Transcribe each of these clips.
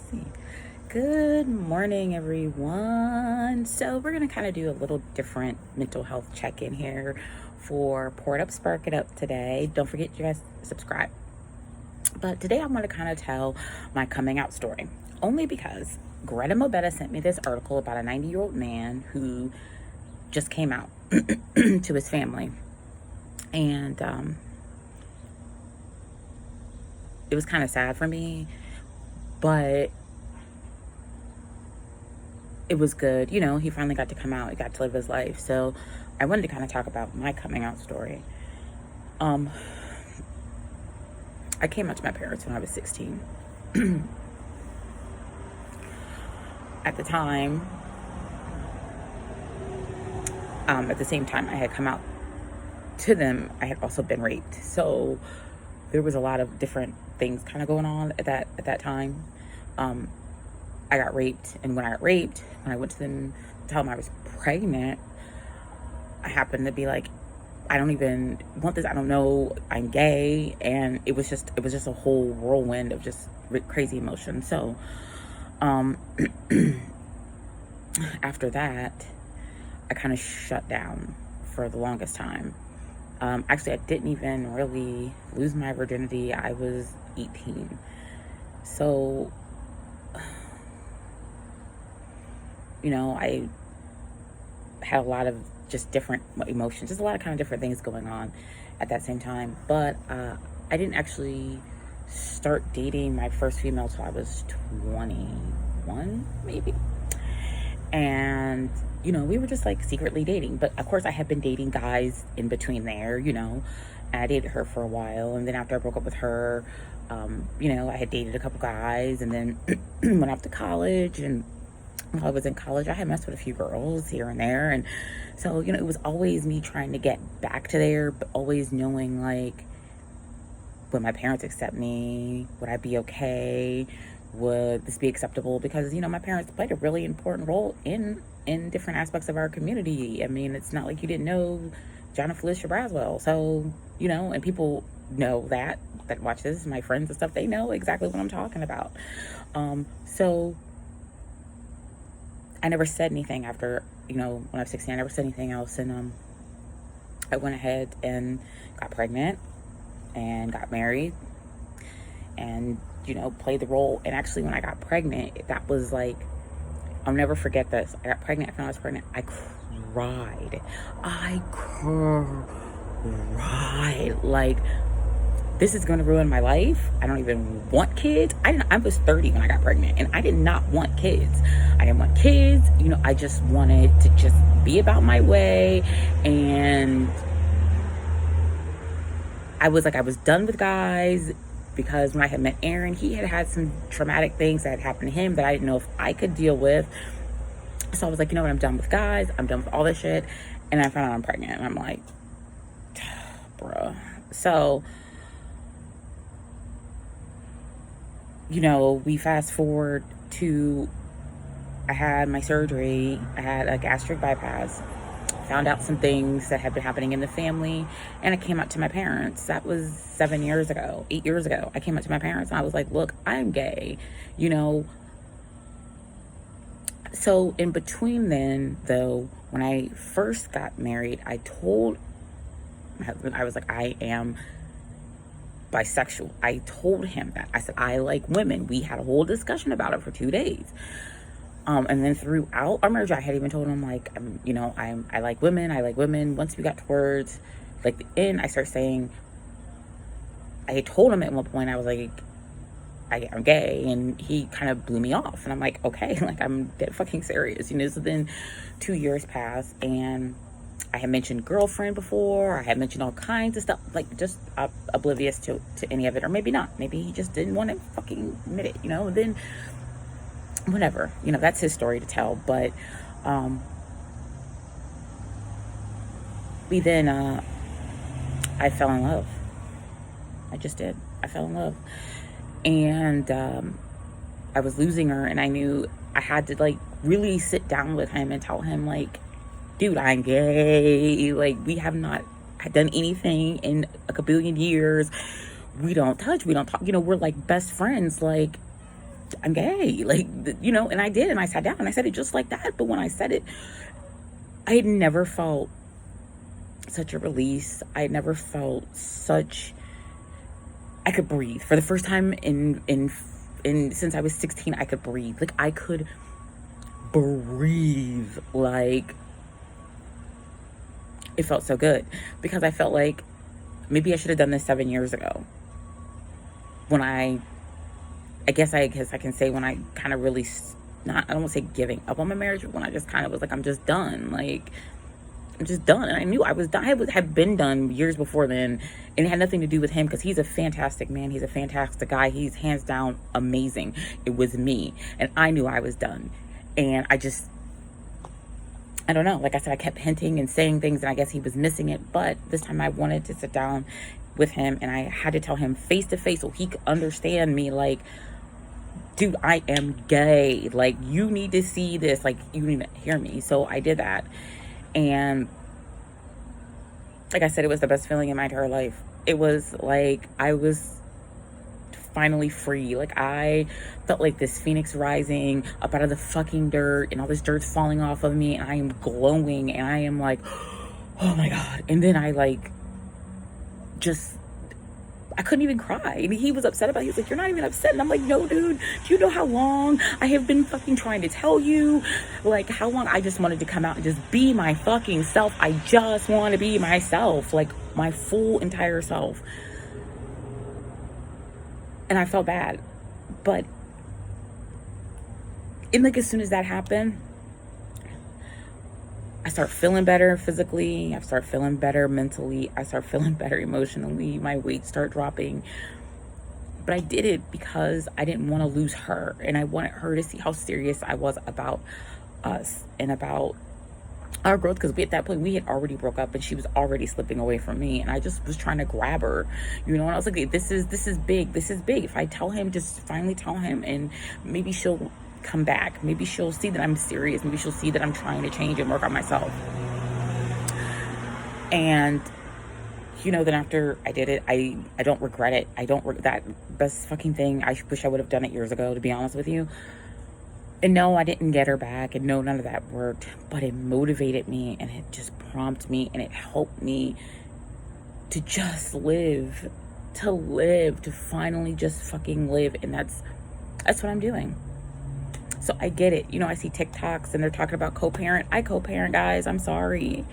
see. Good morning, everyone. So we're gonna kind of do a little different mental health check-in here for Pour It Up, Spark It Up today. Don't forget you guys subscribe. But today I want to kind of tell my coming out story, only because Greta Mobetta sent me this article about a 90-year-old man who just came out to his family, and it was kind of sad for me, but it was good. You know, he finally got to come out. He got to live his life. So I wanted to kind of talk about my coming out story. I came out to my parents when I was 16. At the time, at the same time I had come out to them, I had also been raped. So there was a lot of different things kind of going on at that time. I got raped, and when I got raped, when I went to them to tell them I was pregnant, I happened to be like, I don't even want this. I don't know. I'm gay, and it was just a whole whirlwind of just crazy emotion. So, after that, I kind of shut down for the longest time. Actually, I didn't even really lose my virginity. I was 18, so. You know, I had a lot of just different emotions, just a lot of kind of different things going on at that same time. But I didn't actually start dating my first female till I was 21, maybe. And, you know, we were just like secretly dating. But of course, I had been dating guys in between there, you know, and I dated her for a while. And then after I broke up with her, you know, I had dated a couple guys, and then went off to college. And while I was in college, I had messed with a few girls here and there. And so, you know, it was always me trying to get back to there, but always knowing, like, would my parents accept me? Would I be okay? Would this be acceptable? Because, you know, my parents played a really important role in different aspects of our community. I mean, it's not like you didn't know John and Felicia Braswell. So, you know, and people know that watch this, my friends and stuff, they know exactly what I'm talking about. So I never said anything after, you know, when I was 16, I never said anything else. And I went ahead and got pregnant and got married and, you know, played the role. And actually, when I got pregnant, that was like, I'll never forget this. I got pregnant. When I was pregnant, I cried. Like, this is going to ruin my life. I don't even want kids. I was 30 when I got pregnant, and I did not want kids. I didn't want kids. You know, I just wanted to just be about my way. And I was done with guys, because when I had met Aaron, he had some traumatic things that had happened to him that I didn't know if I could deal with. So I was like, you know what? I'm done with guys. I'm done with all this shit. And I found out I'm pregnant, and I'm like, bruh. So, you know, we fast forward to, I had my surgery. I had a gastric bypass. Found out some things that had been happening in the family, and I came out to my parents. That was 8 years ago. I came out to my parents, and I was like, look, I'm gay, you know. So in between then, though, when I first got married, I told my husband, I was like, I am bisexual. I told him that. I said, I like women. We had a whole discussion about it for 2 days. And then throughout our marriage, I had even told him, like, you know, I like women. I like women. Once we got towards, like, the end, I started saying, I had told him at one point, I was like, I'm gay. And he kind of blew me off. And I'm like, okay, like, I'm dead fucking serious, you know. So then 2 years passed, and I had mentioned girlfriend before. I had mentioned all kinds of stuff, like, just oblivious to any of it. Or maybe not. Maybe he just didn't want to fucking admit it, you know. And then, whatever, you know, that's his story to tell. But we then I fell in love. I just did. I fell in love. And I was losing her, and I knew I had to, like, really sit down with him and tell him, like, dude, I'm gay. Like, we have not done anything in a billion years. We don't touch, we don't talk, you know, we're like best friends. Like, I'm gay. Like, you know, and I did. And I sat down and I said it just like that. But when I said it, I had never felt such a release. I had never felt such, I could breathe. For the first time in since I was 16, I could breathe. Like, I could breathe. Like, it felt so good, because I felt like maybe I should have done this 7 years ago, when I guess I can say when I kind of really, not, I don't want to say giving up on my marriage, but when I just kind of was like, I'm just done. Like, I'm just done. And I knew I was done. I had been done years before then, and it had nothing to do with him, because he's a fantastic man. He's a fantastic guy. He's hands down amazing. It was me, and I knew I was done. And I don't know. Like I said, I kept hinting and saying things, and I guess he was missing it. But this time I wanted to sit down with him, and I had to tell him face to face so he could understand me. Like, dude, I am gay. Like, you need to see this. Like, you need to hear me. So I did that. And like I said, it was the best feeling in my entire life. It was like I was finally free. Like, I felt like this phoenix rising up out of the fucking dirt, and all this dirt's falling off of me, and I am glowing, and I am like, oh my God. And then I like I couldn't even cry. And he was upset about it. He was like, you're not even upset. And I'm like, no, dude, do you know how long I have been fucking trying to tell you? Like, how long I just wanted to come out and just be my fucking self. I just want to be myself, like my full entire self. And I felt bad. But like, as soon as that happened, I start feeling better physically. I start feeling better mentally. I start feeling better emotionally. My weight start dropping. But I did it because I didn't want to lose her. And I wanted her to see how serious I was about us and about our growth. Because at that point, we had already broke up, and she was already slipping away from me. And I just was trying to grab her, you know. And I was like, this is big. This is big. If I tell him, just finally tell him, and maybe she'll come back. Maybe she'll see that I'm serious. Maybe she'll see that I'm trying to change and work on myself. And you know, then after I did it, I don't regret it. I don't that best fucking thing. I wish I would have done it years ago, to be honest with you. And no, I didn't get her back, and no, none of that worked, but it motivated me, and it just prompted me, and it helped me to just live, to finally just fucking live. And that's what I'm doing. So I get it. You know, I see TikToks and they're talking about co-parent. I co-parent, guys. I'm sorry.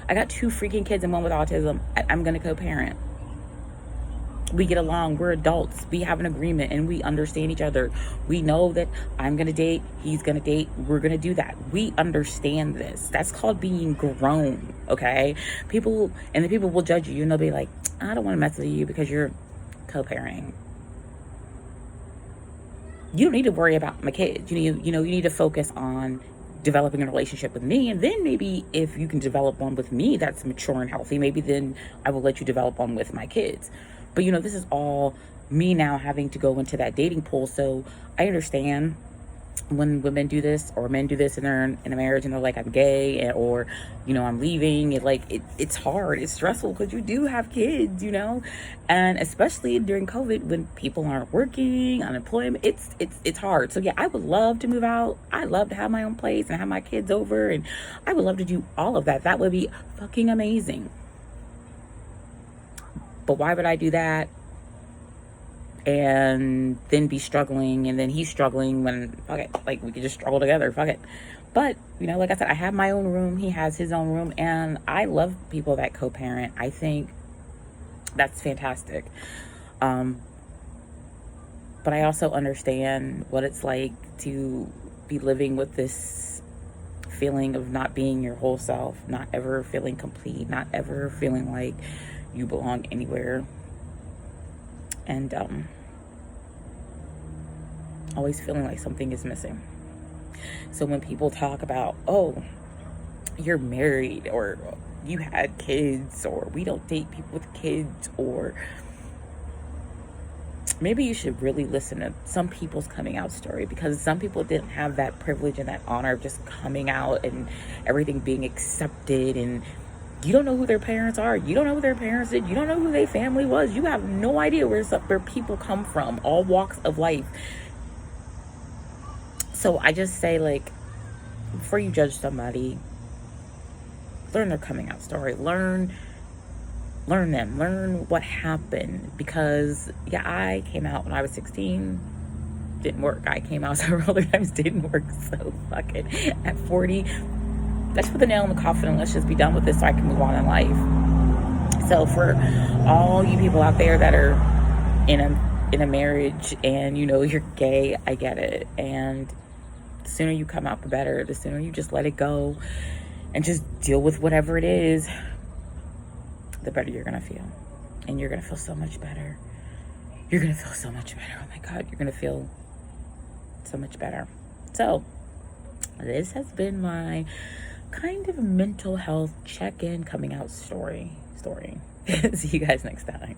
I got 2 freaking kids and one with autism. I'm going to co-parent. We get along. We're adults. We have an agreement and we understand each other. We know that I'm going to date. He's going to date. We're going to do that. We understand this. That's called being grown. Okay. People will judge you, and they'll be like, I don't want to mess with you because you're co-parenting. You don't need to worry about my kids. You need to focus on developing a relationship with me. And then maybe if you can develop one with me that's mature and healthy, maybe then I will let you develop one with my kids. But this is all me now having to go into that dating pool. So I understand when women do this or men do this and they're in a marriage and they're like, I'm gay, or I'm leaving. It's hard, it's stressful, because you do have kids, and especially during COVID when people aren't working, unemployment, it's hard. So yeah, I would love to move out. I love to have my own place and have my kids over, and I would love to do all of that. That would be fucking amazing. But why would I do that and then be struggling, and then he's struggling when, fuck it, like, we could just struggle together, fuck it. But, like I said, I have my own room, he has his own room, and I love people that co-parent. I think that's fantastic. But I also understand what it's like to be living with this feeling of not being your whole self, not ever feeling complete, not ever feeling like you belong anywhere. And always feeling like something is missing. So when people talk about, oh, you're married, or you had kids, or we don't date people with kids, or maybe you should really listen to some people's coming out story, because some people didn't have that privilege and that honor of just coming out and everything being accepted. And you don't know who their parents are. You don't know who their parents did. You don't know who their family was. You have no idea where people come from, all walks of life. So I just say, like, before you judge somebody, learn their coming out story. Learn them. Learn what happened. Because, yeah, I came out when I was 16. Didn't work. I came out several other times. Didn't work. So, fuck it. At 40, let's put the nail in the coffin and let's just be done with this so I can move on in life. So, for all you people out there that are in a marriage and you know you're gay, I get it. And the sooner you come out, the better. The sooner you just let it go and just deal with whatever it is, the better you're gonna feel. And you're gonna feel so much better. You're gonna feel so much better. Oh my God, you're gonna feel so much better. So this has been my kind of mental health check-in coming out story. See you guys next time.